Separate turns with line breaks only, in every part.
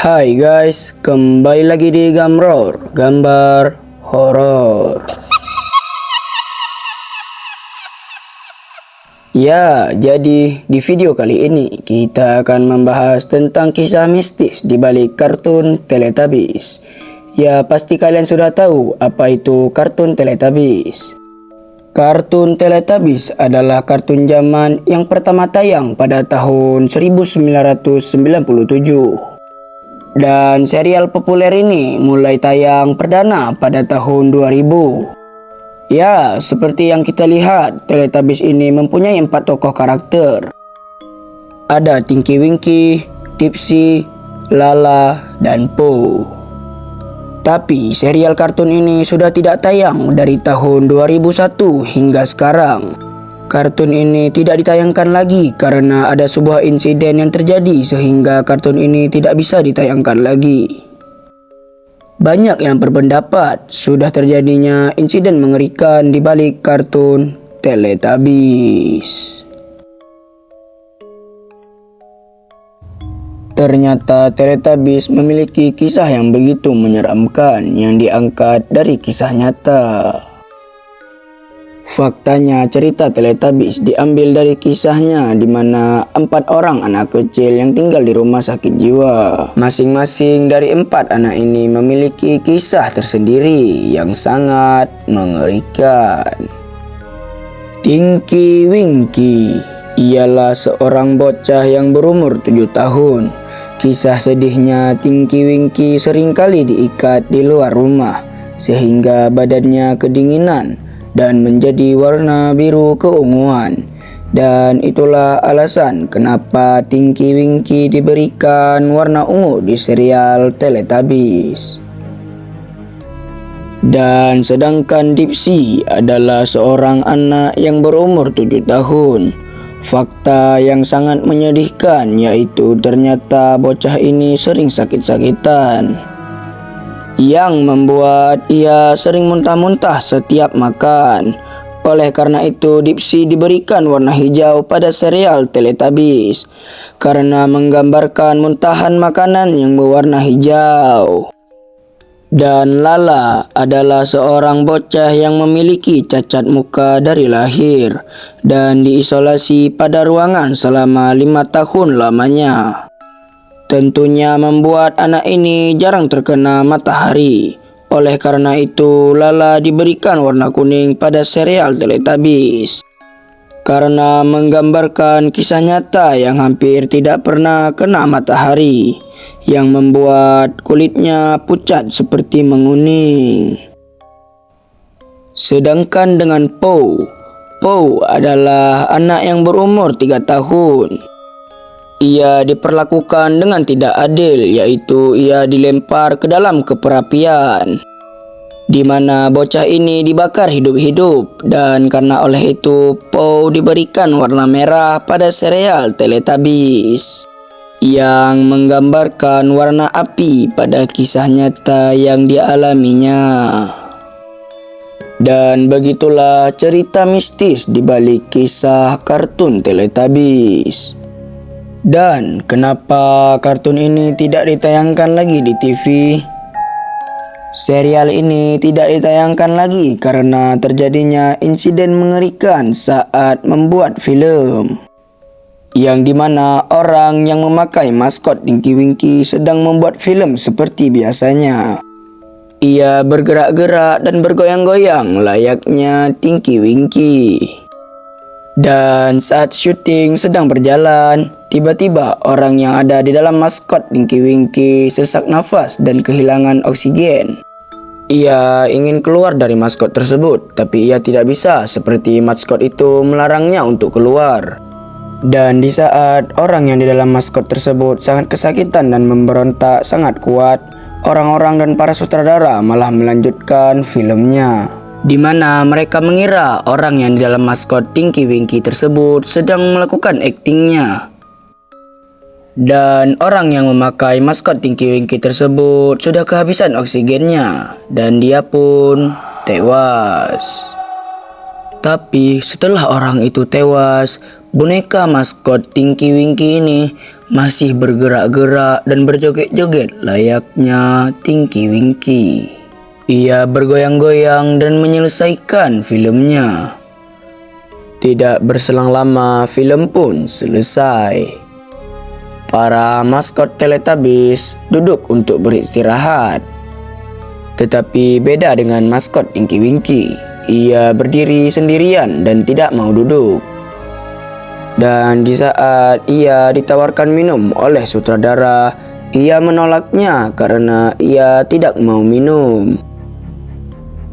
Hai guys, kembali lagi di Gamror, gambar horor. Ya, jadi di video kali ini kita akan membahas tentang kisah mistis di balik kartun Teletubbies. Ya, pasti kalian sudah tahu apa itu kartun Teletubbies. Kartun Teletubbies adalah kartun zaman yang pertama tayang pada tahun 1997. Dan serial populer ini mulai tayang perdana pada tahun 2000. Ya, seperti yang kita lihat, Teletubbies ini mempunyai 4 tokoh karakter. Ada Tinky Winky, Dipsy, Lala, dan Po. Tapi serial kartun ini sudah tidak tayang dari tahun 2001 hingga sekarang. Kartun ini tidak ditayangkan lagi karena ada sebuah insiden yang terjadi sehingga kartun ini tidak bisa ditayangkan lagi. Banyak yang berpendapat sudah terjadinya insiden mengerikan di balik kartun Teletubbies. Ternyata Teletubbies memiliki kisah yang begitu menyeramkan yang diangkat dari kisah nyata. Faktanya, cerita Teletubbies diambil dari kisahnya di mana 4 orang anak kecil yang tinggal di rumah sakit jiwa. Masing-masing dari 4 anak ini memiliki kisah tersendiri yang sangat mengerikan. Tinky Winky ialah seorang bocah yang berumur 7 tahun. Kisah sedihnya, Tinky Winky seringkali diikat di luar rumah sehingga badannya kedinginan dan menjadi warna biru keunguan. Dan itulah alasan kenapa Tinky Winky diberikan warna ungu di serial Teletubbies. Dan sedangkan Dipsy adalah seorang anak yang berumur 7 tahun. Fakta yang sangat menyedihkan yaitu ternyata bocah ini sering sakit-sakitan, yang membuat ia sering muntah-muntah setiap makan. Oleh karena itu, Dipsy diberikan warna hijau pada serial Teletubbies karena menggambarkan muntahan makanan yang berwarna hijau. Dan Lala adalah seorang bocah yang memiliki cacat muka dari lahir dan diisolasi pada ruangan selama 5 tahun lamanya. Tentunya membuat anak ini jarang terkena matahari. Oleh karena itu, Lala diberikan warna kuning pada serial Teletubbies karena menggambarkan kisah nyata yang hampir tidak pernah kena matahari, yang membuat kulitnya pucat seperti menguning. Sedangkan dengan Po adalah anak yang berumur 3 tahun. Ia diperlakukan dengan tidak adil, yaitu ia dilempar ke dalam keperapian, di mana bocah ini dibakar hidup-hidup, dan karena oleh itu Po diberikan warna merah pada serial Teletubbies yang menggambarkan warna api pada kisah nyata yang dialaminya. Dan begitulah cerita mistis di balik kisah kartun Teletubbies. Dan kenapa kartun ini tidak ditayangkan lagi di TV? Serial ini tidak ditayangkan lagi karena terjadinya insiden mengerikan saat membuat film, yang dimana orang yang memakai maskot Tinky Winky sedang membuat film seperti biasanya. Ia bergerak-gerak dan bergoyang-goyang layaknya Tinky Winky. Dan saat syuting sedang berjalan, tiba-tiba orang yang ada di dalam maskot Tinky Winky sesak nafas dan kehilangan oksigen. Ia ingin keluar dari maskot tersebut, tapi ia tidak bisa seperti maskot itu melarangnya untuk keluar. Dan di saat orang yang di dalam maskot tersebut sangat kesakitan dan memberontak sangat kuat, orang-orang dan para sutradara malah melanjutkan filmnya, di mana mereka mengira orang yang di dalam maskot Tinky Winky tersebut sedang melakukan aktingnya. Dan orang yang memakai maskot Tinky Winky tersebut sudah kehabisan oksigennya dan dia pun tewas. Tapi setelah orang itu tewas, Boneka maskot Tinky Winky ini masih bergerak-gerak dan berjoget-joget layaknya Tinky Winky. Ia bergoyang-goyang dan menyelesaikan filmnya. Tidak berselang lama, film pun selesai. Para maskot Teletubbies duduk untuk beristirahat. Tetapi beda dengan maskot Tinky Winky, ia berdiri sendirian dan tidak mau duduk. Dan di saat ia ditawarkan minum oleh sutradara, ia menolaknya karena ia tidak mau minum.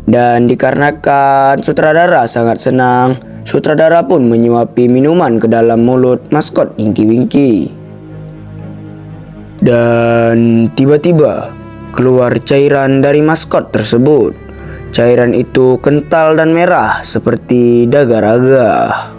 Dan dikarenakan sutradara sangat senang, sutradara pun menyuapi minuman ke dalam mulut maskot Tinky Winky. Dan tiba-tiba keluar cairan dari maskot tersebut. Cairan itu kental dan merah seperti dagar-agar.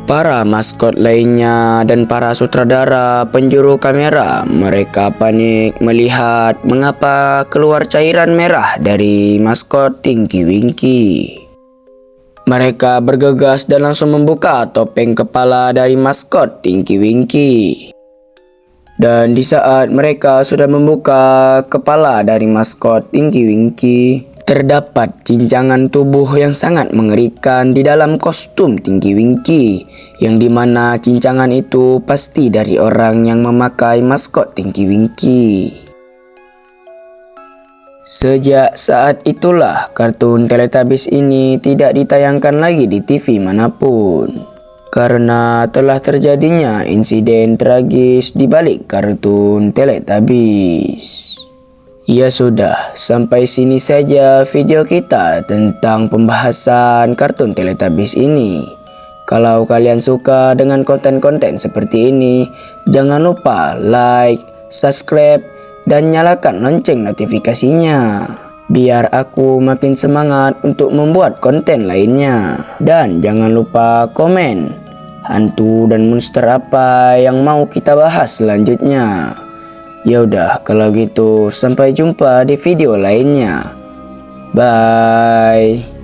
Para maskot lainnya dan para sutradara penjuru kamera, mereka panik melihat mengapa keluar cairan merah dari maskot Tinky Winky. Mereka bergegas dan langsung membuka topeng kepala dari maskot Tinky Winky. Dan di saat mereka sudah membuka kepala dari maskot Tinky Winky, terdapat cincangan tubuh yang sangat mengerikan di dalam kostum Tinky Winky, yang dimana cincangan itu pasti dari orang yang memakai maskot Tinky Winky. Sejak saat itulah kartun Teletubbies ini tidak ditayangkan lagi di TV manapun, karena telah terjadinya insiden tragis di balik kartun Teletubbies. Ya sudah, sampai sini saja video kita tentang pembahasan kartun Teletubbies ini. Kalau kalian suka dengan konten-konten seperti ini, jangan lupa like, subscribe, dan nyalakan lonceng notifikasinya, biar aku makin semangat untuk membuat konten lainnya. Dan jangan lupa komen hantu dan monster apa yang mau kita bahas selanjutnya. Ya udah, kalau gitu sampai jumpa di video lainnya. Bye.